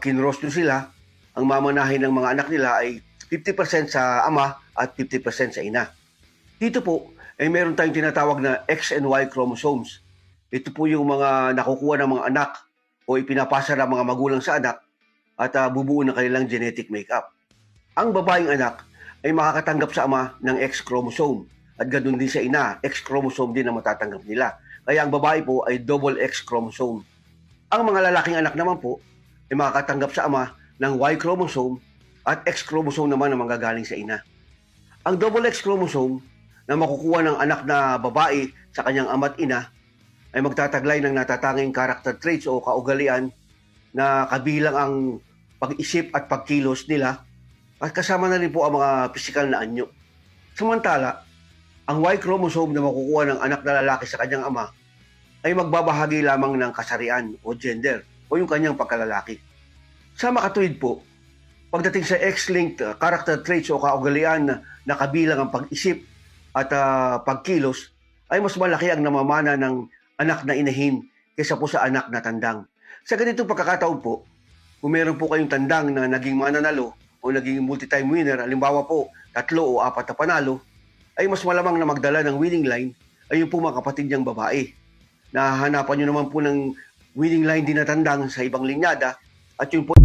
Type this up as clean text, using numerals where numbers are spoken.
kinross nyo sila, ang mamanahin ng mga anak nila ay 50% sa ama at 50% sa ina. Dito po, ay meron tayong tinatawag na X and Y chromosomes. Ito po yung mga nakukuha ng mga anak o ipinapasa ng mga magulang sa anak at bubuo ng kanilang genetic makeup. Ang babaeng anak ay makakatanggap sa ama ng X chromosome at ganoon din sa ina, X chromosome din ang matatanggap nila. Kaya ang babae po ay double X chromosome. Ang mga lalaking anak naman po ay makakatanggap sa ama ng Y chromosome at X chromosome naman ang manggagaling sa ina. Ang double X chromosome na makukuha ng anak na babae sa kanyang ama't ina ay magtataglay ng natatanging character traits o kaugalian na kabilang ang pag-isip at pagkilos nila at kasama na rin po ang mga pisikal na anyo. Samantala, ang Y chromosome na makukuha ng anak na lalaki sa kanyang ama ay magbabahagi lamang ng kasarian o gender o yung kanyang pagkalalaki. Sa makatuwid po, pagdating sa X-linked character traits o kaugalian na kabilang ang pag-isip at pagkilos, ay mas malaki ang namamana ng anak na inahin kaysa po sa anak na tandang. Sa ganitong pagkakataon po, kung meron po kayong tandang na naging mananalo o naging multi-time winner, halimbawa po 3 o 4 na panalo, ay mas malamang na magdala ng winning line ay yung po mga kapatid niyang babae. Nahahanapan nyo naman po ng winning line din na tandang sa ibang linyada at yung po